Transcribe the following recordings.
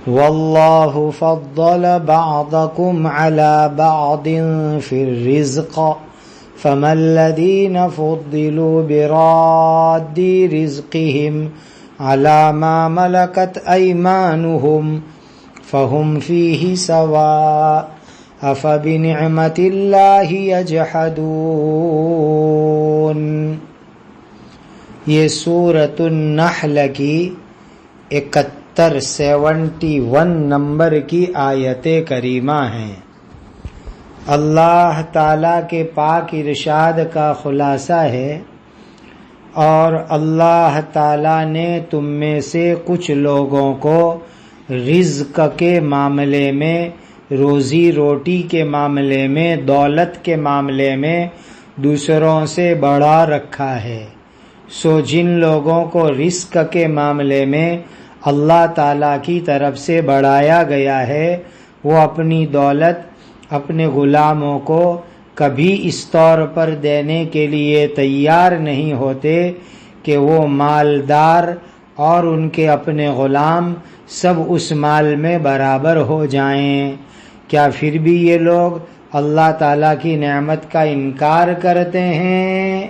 واللہ فضل بعضکم علی بعض فی الرزق فما الذین فضلوا براد رزقهم علی ما ملکت ایمانهم فهم فیہ سواء افبنعمت اللہ یجحدون۔ یہ سورۃ النحل کی 71 نمبر کی آیت کریمہ ہیں۔ اللہ تعالیٰ کے پاک ارشاد کا خلاصہ ہے، اور اللہ تعالیٰ نے تم میں سے کچھ لوگوں کو رزق کے معاملے میں، روزی روٹی کے معاملے میں، دولت کے معاملے میں دوسروں سے بڑھا رکھا ہے۔ سو جن لوگوں کو رزق کے معاملے میں اللہ تعالیٰ کی طرف سے بڑھایا گیا ہے، وہ اپنی دولت اپنے غلاموں کو کبھی اس طور پر دینے کے لیے تیار نہیں ہوتے کہ وہ مالدار اور ان کے اپنے غلام سب اس مال میں برابر ہو جائیں۔ کیا پھر بھی یہ لوگ اللہ تعالیٰ کی نعمت کا انکار کرتے ہیں؟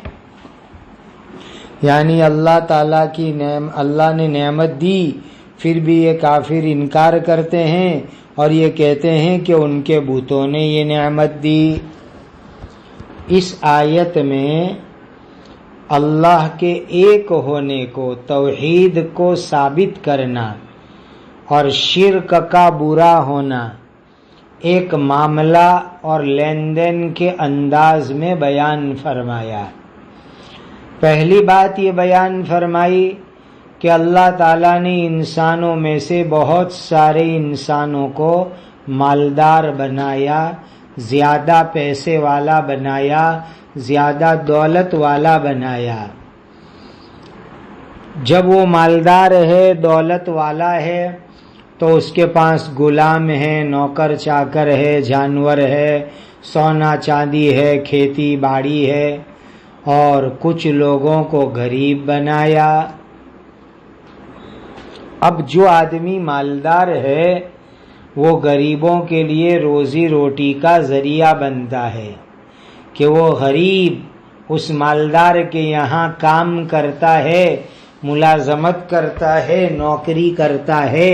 یعنی اللہ تعالیٰ کی اللہ نے نعمت دی، پھر بھی یہ کافر انکار کرتے ہیں اور یہ کہتے ہیں کہ ان کے بتوں نے یہ نعمت دی۔ اس آیت میں اللہ کے ایک ہونے کو، توحید کو ثابت کرنا اور شرک کا برا ہونا ایک معاملہ اور لین دین کے انداز میں بیان فرمایا۔ پہلی بات یہ بیان فرمائی کہ اللہ تعالیٰ نے انسانوں میں سے بہت سارے انسانوں کو مالدار بنایا، زیادہ پیسے والا بنایا، زیادہ دولت والا بنایا۔ جب وہ مالدار ہے، دولت والا ہے، تو اس کے پاس غلام ہے، نوکر چاکر ہے، جانور ہے، سونا چاندی ہے، کھیتی باڑی ہے، اور کچھ لوگوں کو غریب بنایا۔ اب جو آدمی مالدار ہے وہ غریبوں کے لیے روزی روٹی کا ذریعہ بنتا ہے کہ وہ غریب اس مالدار کے یہاں کام کرتا ہے، ملازمت کرتا ہے، نوکری کرتا ہے،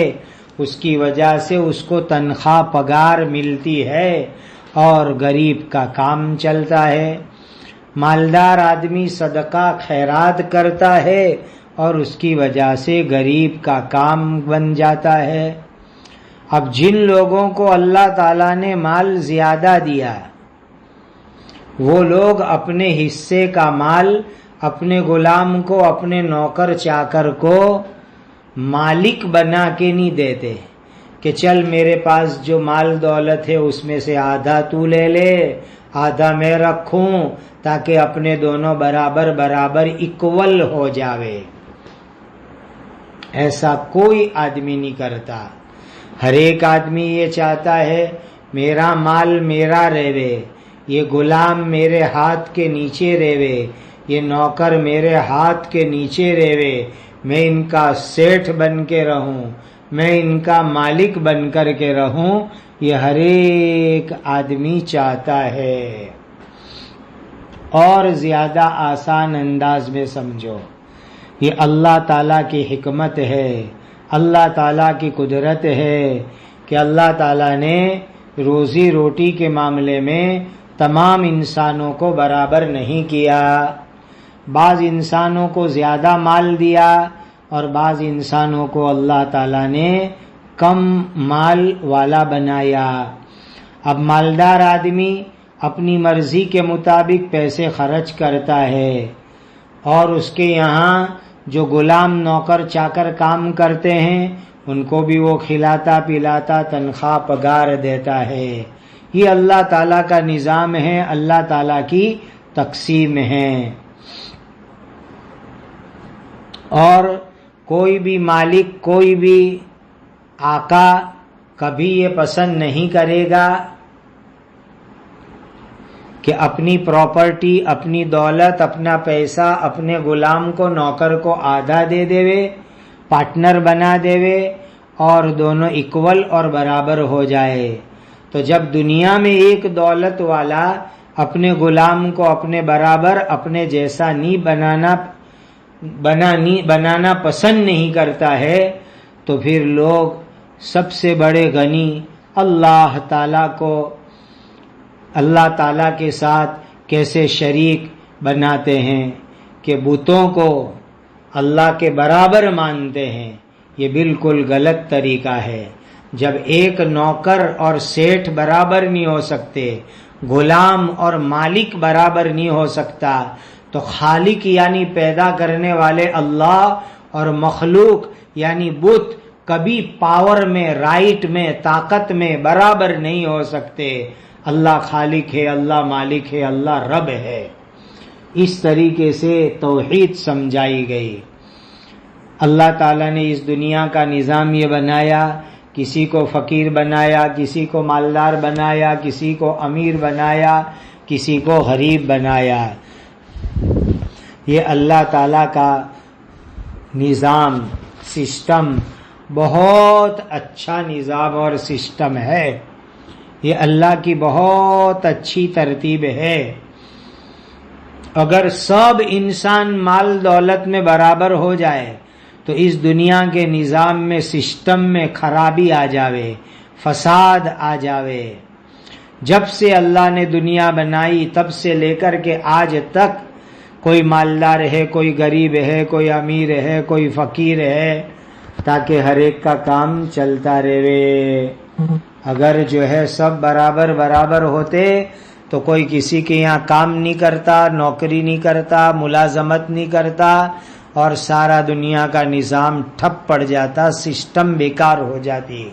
اس کی وجہ سے اس کو تنخواہ پگار ملتی ہے اور غریب کا کام چلتا ہے۔ مالدار آدمی صدقہ خیرات کرتا ہے اور اس کی وجہ سے غریب کا کام بن جاتا ہے۔ اب جن لوگوں کو اللہ تعالیٰ نے مال زیادہ دیا، وہ لوگ اپنے حصے کا مال اپنے غلام کو، اپنے نوکر چاکر کو مالک بنا کے نہیں دیتے کہ چل میرے پاس جو مال دولت ہے اس میں سے آدھا تو لے لے، آدھا میں رکھوں، تاکہ اپنے دونوں برابر برابر اکول ہو جاوے۔ ایسا کوئی آدمی نہیں کرتا۔ ہر ایک آدمی یہ چاہتا ہے میرا مال میرا رہے، یہ غلام میرے ہاتھ کے نیچے رہے، یہ نوکر میرے ہاتھ کے نیچے رہے، میں ان کا سیٹھ بن کے رہوں، میں ان کا مالک بن کر کے رہوں، یہ ہر ایک آدمی چاہتا ہے۔ اور زیادہ آسان انداز میں سمجھو، یہ اللہ تعالیٰ کی حکمت ہے، اللہ تعالیٰ کی قدرت ہے کہ اللہ تعالیٰ نے روزی روٹی کے معاملے میں تمام انسانوں کو برابر نہیں کیا۔ بعض انسانوں کو زیادہ مال دیا اور بعض انسانوں کو اللہ تعالیٰ نے کم مال والا بنایا۔ اب مالدار آدمی اپنی مرضی کے مطابق پیسے خرچ کرتا ہے، اور اس کے یہاں جو غلام نوکر چاکر کام کرتے ہیں ان کو بھی وہ کھلاتا پلاتا تنخواہ پگار دیتا ہے۔ یہ اللہ تعالیٰ کا نظام ہے، اللہ تعالیٰ کی تقسیم ہے۔ اور کوئی بھی مالک، کوئی بھی آقا کبھی یہ پسند نہیں کرے گا کہ اپنی پراپرٹی، اپنی دولت، اپنا پیسہ اپنے غلام کو، نوکر کو آدھا دے دے، پارٹنر بنا دے اور دونوں اکول اور برابر ہو جائے. تو جب دنیا میں ایک دولت والا اپنے غلام کو اپنے برابر اپنے جیسا نہیں بنانا پسند نہیں کرتا ہے تو پھر لوگ سب سے بڑے غنی اللہ تعالیٰ کے ساتھ کیسے شریک بناتے ہیں کہ بتوں کو اللہ کے برابر مانتے ہیں. یہ بالکل غلط طریقہ ہے. جب ایک نوکر اور سیٹھ برابر نہیں ہو سکتے، غلام اور مالک برابر نہیں ہو سکتا، تو خالق یعنی پیدا کرنے والے اللہ اور مخلوق یعنی بت کبھی پاور میں، رائٹ میں، طاقت میں برابر نہیں ہو سکتے. اللہ خالق ہے، اللہ مالک ہے، اللہ رب ہے. اس طریقے سے توحید سمجھائی گئی. اللہ تعالیٰ نے اس دنیا کا نظام یہ بنایا، کسی کو فقیر بنایا، کسی کو مالدار بنایا، کسی کو امیر بنایا، کسی کو غریب بنایا. یہ اللہ تعالیٰ کا نظام، سسٹم بہت اچھا نظام اور سسٹم ہے. یہ اللہ کی بہت اچھی ترتیب ہے. اگر سب انسان مال دولت میں برابر ہو جائے تو اس دنیا کے نظام میں، سسٹم میں خرابی آ جاوے، فساد آ جاوے. جب سے اللہ نے دنیا بنائی تب سے لے کر کے آج تک کوئی مالدار ہے، کوئی غریب ہے، کوئی امیر ہے، کوئی فقیر ہے، تاکہ ہر ایک کا کام چلتا رہے. اگر جو ہے سب برابر ہوتے تو کوئی کسی کے یہاں کام نہیں کرتا، نوکری نہیں کرتا، ملازمت نہیں کرتا، اور سارا دنیا کا نظام ٹھپ پڑ جاتا، سسٹم بیکار ہو جاتی.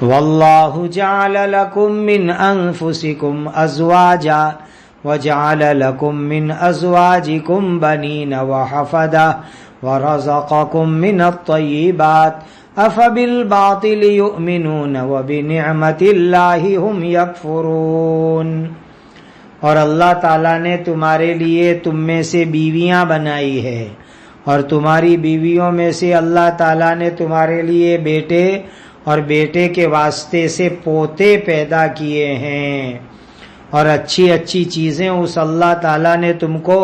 واللہ جعل لکم من انفسکم ازواجا وجعل لکم من ازواجکم بنین وحفدہ ورزقکم من الطیبات افبالباطل یؤمنون وبنعمت اللہ ہم یکفرون. اور اللہ تعالیٰ نے تمہارے لیے تم میں سے بیویاں بنائی ہے، اور تمہاری بیویوں میں سے اللہ تعالیٰ نے تمہارے لیے بیٹے اور بیٹے کے واسطے سے پوتے پیدا کیے ہیں، اور اچھی اچھی چیزیں اس اللہ تعالیٰ نے تم کو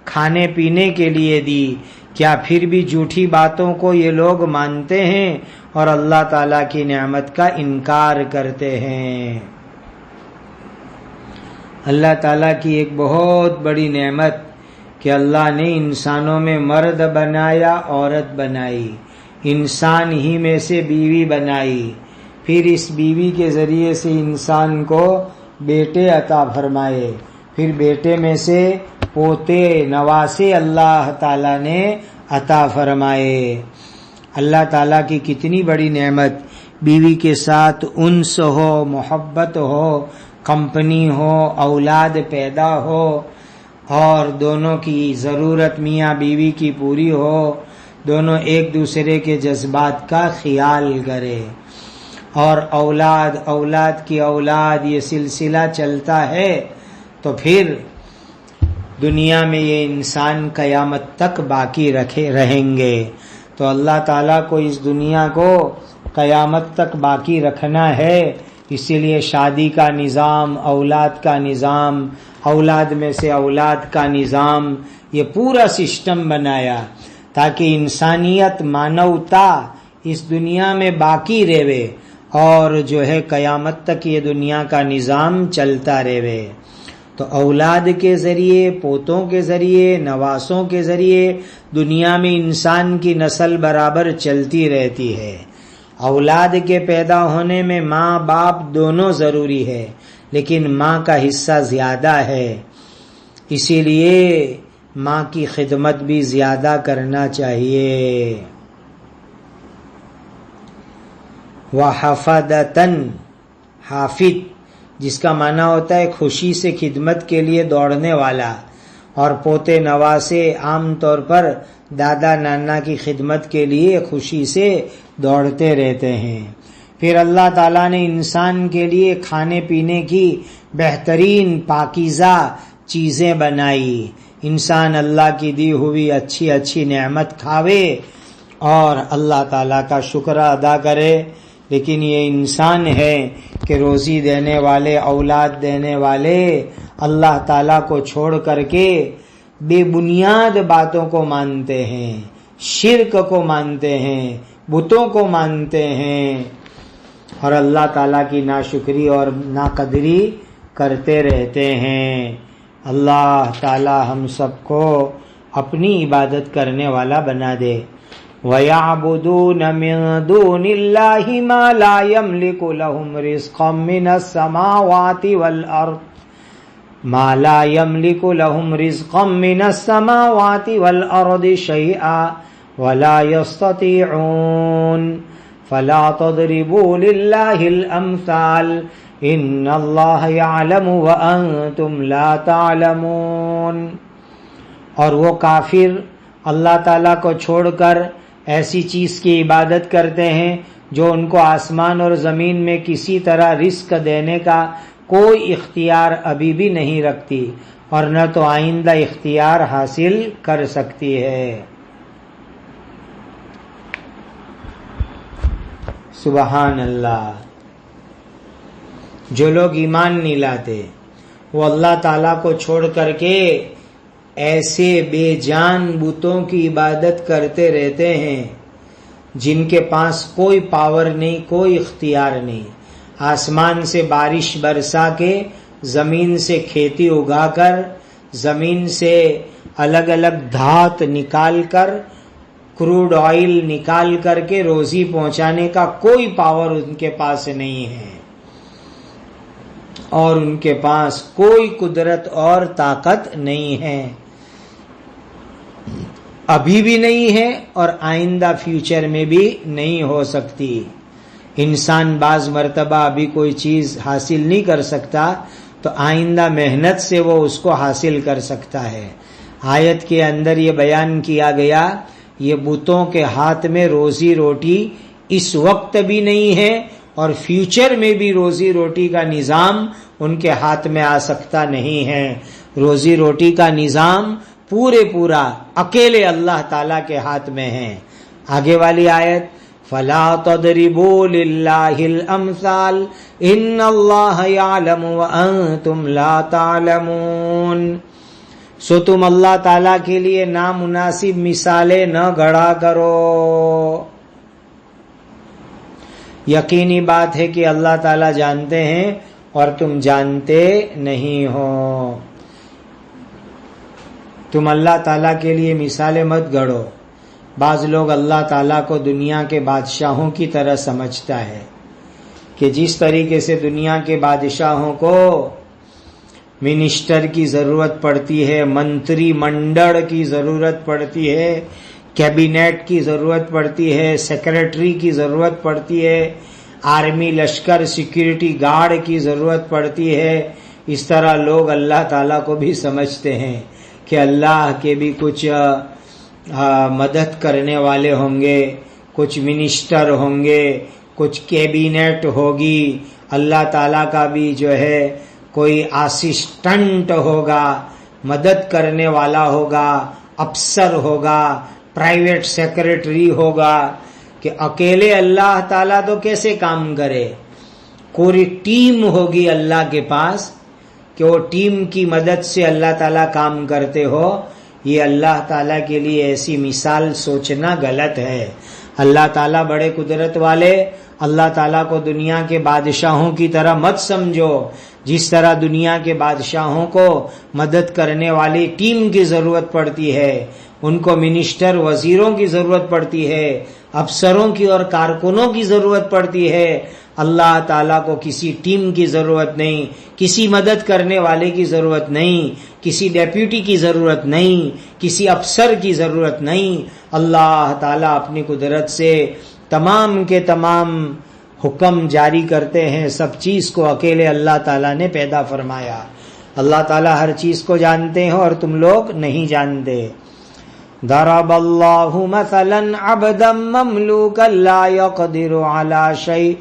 کھانے پینے کے لیے دی. کیا پھر بھی جھوٹی باتوں کو یہ لوگ مانتے ہیں اور اللہ تعالیٰ کی نعمت کا انکار کرتے ہیں. اللہ تعالیٰ کی ایک بہت بڑی نعمت کہ اللہ نے انسانوں میں مرد بنایا، عورت بنائی، انسان ہی میں سے بیوی بنائی، پھر اس بیوی کے ذریعے سے انسان کو بیٹے عطا فرمائے، پھر بیٹے میں سے پوتے نواسے اللہ تعالیٰ نے عطا فرمائے. اللہ تعالیٰ کی کتنی بڑی نعمت. بیوی کے ساتھ انس ہو، محبت ہو، کمپنی ہو، اولاد پیدا ہو، اور دونوں کی ضرورت میاں بیوی کی پوری ہو، دونوں ایک دوسرے کے جذبات کا خیال کرے، اور اولاد کی اولاد یہ سلسلہ چلتا ہے تو پھر دنیا میں یہ انسان قیامت تک باقی رہیں گے. تو اللہ تعالیٰ کو اس دنیا کو قیامت تک باقی رکھنا ہے، اسی لیے شادی کا نظام، اولاد کا نظام، اولاد میں سے اولاد کا نظام، یہ پورا سسٹم بنایا تاکہ انسانیت، مانوتا اس دنیا میں باقی رہے اور جو ہے قیامت تک یہ دنیا کا نظام چلتا رہے. تو اولاد کے ذریعے، پوتوں کے ذریعے، نواسوں کے ذریعے دنیا میں انسان کی نسل برابر چلتی رہتی ہے. اولاد کے پیدا ہونے میں ماں باپ دونوں ضروری ہے، لیکن ماں کا حصہ زیادہ ہے، اسی لیے ماں کی خدمت بھی زیادہ کرنا چاہیے. وحفدتن، حافظ جس کا معنی ہوتا ہے خوشی سے خدمت کے لیے دوڑنے والا، اور پوتے نواسے عام طور پر دادا نانا کی خدمت کے لیے خوشی سے دوڑتے رہتے ہیں. پھر اللہ تعالیٰ نے انسان کے لیے کھانے پینے کی بہترین پاکیزہ چیزیں بنائی. انسان اللہ کی دی ہوئی اچھی اچھی نعمت کھاوے اور اللہ تعالیٰ کا شکر ادا کرے. لیکن یہ انسان ہے کہ روزی دینے والے، اولاد دینے والے اللہ تعالیٰ کو چھوڑ کر کے بے بنیاد باتوں کو مانتے ہیں، شرک کو مانتے ہیں، بتوں کو مانتے ہیں، اور اللہ تعالیٰ کی ناشکری اور ناقدری کرتے رہتے ہیں. اللہ تعالیٰ ہم سب کو اپنی عبادت کرنے والا بنا دے. وَيَعْبُدُونَ مِن دُونِ اللَّهِ مَا لَا يَمْلِكُ لَهُمْ رِزْقًا مِنَ السَّمَاوَاتِ وَالْأَرْضِ مَا لَا يَمْلِكُ لَهُمْ رِزْقًا مِنَ السَّمَاوَاتِ وَالْأَرْضِ شَيْئًا وَلَا يَسْتَطِيعُونَ فَلَا تَضْرِبُوا لِلَّهِ الْأَمْثَالَ إِنَّ اللَّهَ يَعْلَمُ وَأَنْتُمْ لَا تَعْلَمُونَ. اور وہ کافر اللہ تعالیٰ کو چھوڑ کر ایسی چیز کی عبادت کرتے ہیں جو ان کو آسمان اور زمین میں کسی طرح رزق دینے کا کوئی اختیار ابھی بھی نہیں رکھتی اور نہ تو آئندہ اختیار حاصل کر سکتی ہے. سبحان اللہ. جو لوگ ایمان نہیں لاتے وہ اللہ تعالیٰ کو چھوڑ کر کے ایسے بے جان بتوں کی عبادت کرتے رہتے ہیں جن کے پاس کوئی پاور نہیں، کوئی اختیار نہیں. آسمان سے بارش برسا کے، زمین سے کھیتی اگا کر، زمین سے الگ الگ دھات نکال کر، کروڈ آئل نکال کر کے روزی پہنچانے کا کوئی پاور ان کے پاس نہیں ہے، اور ان کے پاس کوئی قدرت اور طاقت نہیں ہے، ابھی بھی نہیں ہے اور آئندہ فیوچر میں بھی نہیں ہو سکتی. انسان بعض مرتبہ ابھی کوئی چیز حاصل نہیں کر سکتا تو آئندہ محنت سے وہ اس کو حاصل کر سکتا ہے. آیت کے اندر یہ بیان کیا گیا یہ بتوں کے ہاتھ میں روزی روٹی اس وقت بھی نہیں ہے اور فیوچر میں بھی روزی روٹی کا نظام ان کے ہاتھ میں آ سکتا نہیں ہے. روزی روٹی کا نظام پورا اکیلے اللہ تعالیٰ کے ہاتھ میں ہے. آگے والی آیت فَلَا تَضْرِبُوا لِلَّهِ الْأَمْثَالَ إِنَّ اللَّهَ يَعْلَمُ وَأَنْتُمْ لَا تَعْلَمُونَ. سو تم اللہ تعالیٰ کے لیے نامناسب مثالیں نہ گھڑا کرو. یقینی بات ہے کہ اللہ تعالیٰ جانتے ہیں اور تم جانتے نہیں ہو. تم اللہ تعالیٰ کے لیے مثالیں مت گھڑو. بعض لوگ اللہ تعالیٰ کو دنیا کے بادشاہوں کی طرح سمجھتا ہے کہ جس طریقے سے دنیا کے بادشاہوں کو منسٹر کی ضرورت پڑتی ہے، منتری منڈل کی ضرورت پڑتی ہے، کیبینٹ کی ضرورت پڑتی ہے، سیکرٹری کی ضرورت پڑتی ہے، آرمی لشکر سیکیورٹی گارڈ کی ضرورت پڑتی ہے، اس طرح لوگ اللہ تعالیٰ کو بھی سمجھتے ہیں کہ اللہ کے بھی کچھ مدد کرنے والے ہوں گے، کچھ منسٹر ہوں گے، کچھ کیبینٹ ہوگی، اللہ تعالیٰ کا بھی جو ہے کوئی اسسٹنٹ ہوگا، مدد کرنے والا ہوگا، افسر ہوگا، پرائیویٹ سیکرٹری ہوگا. کہ اکیلے اللہ تعالیٰ تو کیسے کام کرے؟ کوئی ٹیم ہوگی اللہ کے پاس کہ وہ ٹیم کی مدد سے اللہ تعالیٰ کام کرتے ہو. یہ اللہ تعالیٰ کے لیے ایسی مثال سوچنا غلط ہے. اللہ تعالیٰ بڑے قدرت والے، اللہ تعالیٰ کو دنیا کے بادشاہوں کی طرح مت سمجھو. جس طرح دنیا کے بادشاہوں کو مدد کرنے والی ٹیم کی ضرورت پڑتی ہے، ان کو منسٹر وزیروں کی ضرورت پڑتی ہے، افسروں کی اور کارکنوں کی ضرورت پڑتی ہے، اللہ تعالیٰ کو کسی ٹیم کی ضرورت نہیں، کسی مدد کرنے والے کی ضرورت نہیں، کسی ڈیپیوٹی کی ضرورت نہیں، کسی افسر کی ضرورت نہیں. اللہ تعالیٰ اپنی قدرت سے تمام کے تمام حکم جاری کرتے ہیں. سب چیز کو اکیلے اللہ تعالیٰ نے پیدا فرمایا. اللہ تعالیٰ ہر چیز کو جانتے ہیں اور تم لوگ نہیں جانتے. ضرب اللہ مثلا عبدا مملوکا لا يقدر على شيء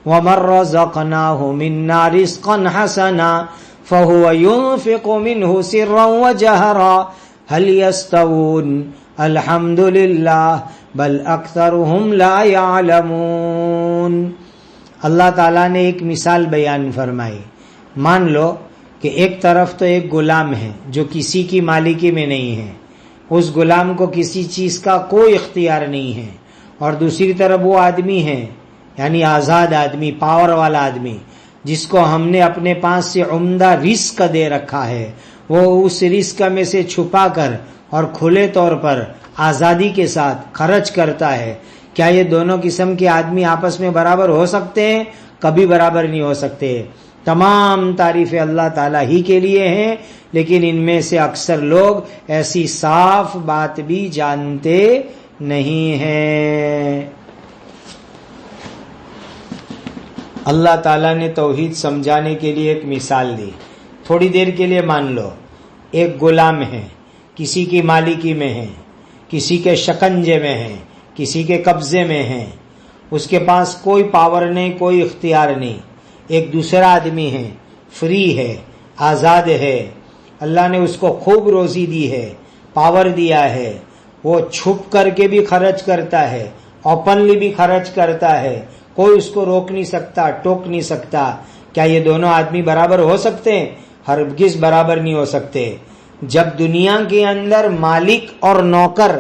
ومن رزقناه منا رزقا حسنا فهو ينفق منه سرا وجهرا هل يستوون الحمد لله بل اکثرهم لا یعلمون۔ اللہ تعالیٰ نے ایک مثال بیان فرمائی۔ مان لو کہ ایک طرف تو ایک غلام ہے جو کسی کی مالکی میں نہیں ہے، اس غلام کو کسی چیز کا کوئی اختیار نہیں ہے، اور دوسری طرف وہ آدمی ہے، یعنی آزاد آدمی، پاور والا آدمی، جس کو ہم نے اپنے پاس سے عمدہ رزق دے رکھا ہے، وہ اس رزق میں سے چھپا کر اور کھلے طور پر آزادی کے ساتھ خرچ کرتا ہے۔ کیا یہ دونوں قسم کے آدمی آپس میں برابر ہو سکتے ہیں؟ کبھی برابر نہیں ہو سکتے۔ تمام تعریفیں اللہ تعالیٰ ہی کے لیے ہیں، لیکن ان میں سے اکثر لوگ ایسی صاف بات بھی جانتے نہیں ہیں۔ اللہ تعالیٰ نے توحید سمجھانے کے لیے ایک مثال دی۔ تھوڑی دیر کے لیے مان لو ایک غلام ہے، کسی کی مالکی میں ہے، کسی کے شکنجے میں ہے، کسی کے قبضے میں ہے، اس کے پاس کوئی پاور نہیں، کوئی اختیار نہیں۔ ایک دوسرا آدمی ہے، فری ہے، آزاد ہے، اللہ نے اس کو خوب روزی دی ہے، پاور دیا ہے، وہ چھپ کر کے بھی خرچ کرتا ہے، اوپنلی بھی خرچ کرتا ہے، کوئی اس کو روک نہیں سکتا، ٹوک نہیں سکتا۔ کیا یہ دونوں آدمی برابر ہو سکتے ہیں؟ ہرگز برابر نہیں ہو سکتے۔ جب دنیا کے اندر مالک اور نوکر،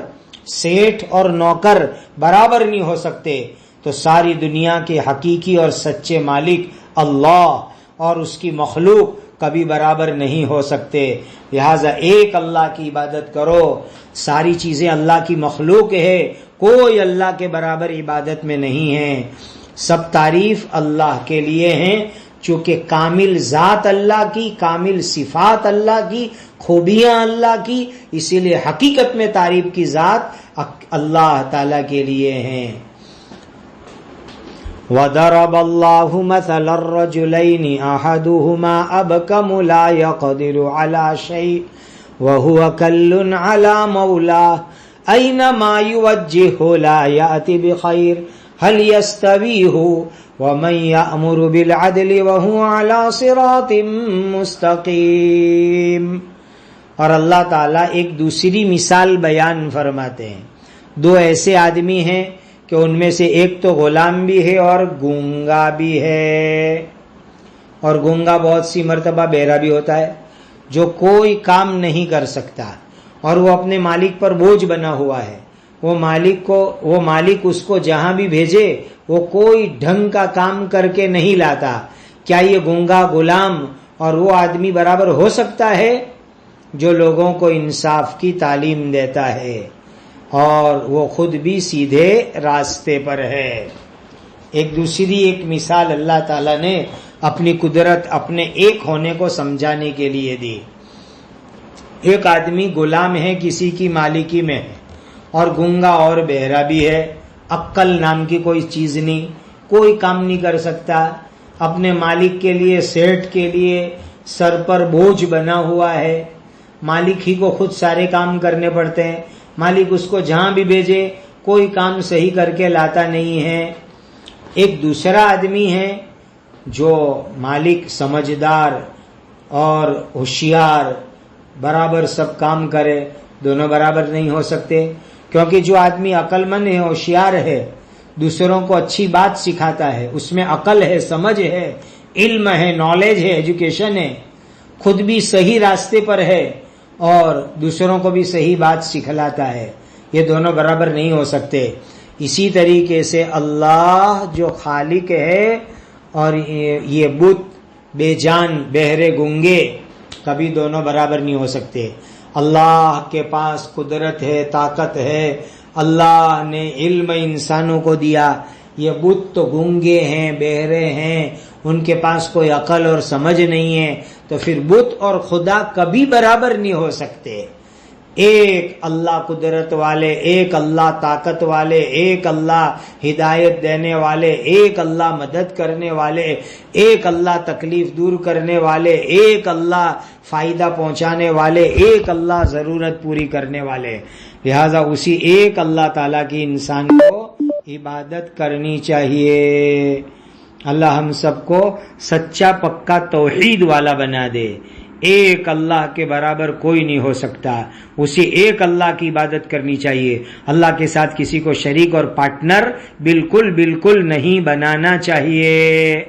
سیٹھ اور نوکر برابر نہیں ہو سکتے، تو ساری دنیا کے حقیقی اور سچے مالک اللہ اور اس کی مخلوق کبھی برابر نہیں ہو سکتے۔ لہذا ایک اللہ کی عبادت کرو، ساری چیزیں اللہ کی مخلوق ہے، کوئی اللہ کے برابر عبادت میں نہیں ہے۔ سب تعریف اللہ کے لیے ہیں، چونکہ کامل ذات اللہ کی، کامل صفات اللہ کی، خوبیاں اللہ کی، اسی لیے حقیقت میں تعریف کی ذات اللہ تعالی کے لیے ہیں۔ وَضَرَبَ اللَّهُ مَثَلَ الرَّجُلَيْنِ أَحَدُهُمَا أَبْكَمُ لَا يَقْدِرُ عَلَى شَيْءٍ وَهُوَ كَلٌّ عَلَى مَوْلَاهُ أَيْنَمَا يُوَجِّههُ لَا يَأْتِ بِخَيْرٍ هَلْ يَسْتَوِي هُوَ وَمَن يَأْمُرُ بِالْعَدْلِ وَهُوَ عَلَى صِرَاطٍ مُسْتَقِيمٍ۔ اور اللہ تعالیٰ ایک دوسری مثال بیان فرماتے ہیں۔ دو ایسے آدمی ہیں کہ ان میں سے ایک تو غلام بھی ہے اور گونگا بھی ہے، اور گونگا بہت سی مرتبہ بہرا بھی ہوتا ہے، جو کوئی کام نہیں کر سکتا، اور وہ اپنے مالک پر بوجھ بنا ہوا ہے۔ وہ مالک اس کو جہاں بھی بھیجے وہ کوئی ڈھنگ کا کام کر کے نہیں لاتا۔ کیا یہ گونگا غلام اور وہ آدمی برابر ہو سکتا ہے جو لوگوں کو انصاف کی تعلیم دیتا ہے اور وہ خود بھی سیدھے راستے پر ہے؟ ایک مثال اللہ تعالیٰ نے اپنی قدرت، اپنے ایک ہونے کو سمجھانے کے لیے دی۔ ایک آدمی غلام ہے، کسی کی مالکی میں ہے، اور گونگا اور بہرا بھی ہے، عقل نام کی کوئی چیز نہیں، کوئی کام نہیں کر سکتا، اپنے مالک کے لیے، سیٹھ کے لیے سر پر بوجھ بنا ہوا ہے، مالک ہی کو خود سارے کام کرنے پڑتے ہیں، مالک اس کو جہاں بھی بھیجے کوئی کام صحیح کر کے لاتا نہیں ہے۔ ایک دوسرا آدمی ہے جو مالک سمجھدار اور ہوشیار، برابر سب کام کرے، دونوں برابر نہیں ہو سکتے، کیونکہ جو آدمی عقل مند ہے، ہوشیار ہے، دوسروں کو اچھی بات سکھاتا ہے، اس میں عقل ہے، سمجھ ہے، علم ہے، نالج ہے، ایجوکیشن ہے، خود بھی صحیح راستے پر ہے اور دوسروں کو بھی صحیح بات سکھلاتا ہے، یہ دونوں برابر نہیں ہو سکتے۔ اسی طریقے سے اللہ جو خالق ہے اور یہ بت بے جان، بہرے، گونگے، کبھی دونوں برابر نہیں ہو سکتے۔ اللہ کے پاس قدرت ہے، طاقت ہے، اللہ نے علم انسانوں کو دیا، یہ بت تو گونگے ہیں، بہرے ہیں، ان کے پاس کوئی عقل اور سمجھ نہیں ہے، تو پھر بت اور خدا کبھی برابر نہیں ہو سکتے۔ ایک اللہ قدرت والے، ایک اللہ طاقت والے، ایک اللہ ہدایت دینے والے، ایک اللہ مدد کرنے والے، ایک اللہ تکلیف دور کرنے والے، ایک اللہ فائدہ پہنچانے والے، ایک اللہ ضرورت پوری کرنے والے۔ لہذا اسی ایک اللہ تعالیٰ کی انسان کو عبادت کرنی چاہیے۔ اللہ ہم سب کو سچا پکا توحید والا بنا دے، ایک اللہ کے برابر کوئی نہیں ہو سکتا، اسی ایک اللہ کی عبادت کرنی چاہیے، اللہ کے ساتھ کسی کو شریک اور پارٹنر بالکل بالکل نہیں بنانا چاہیے۔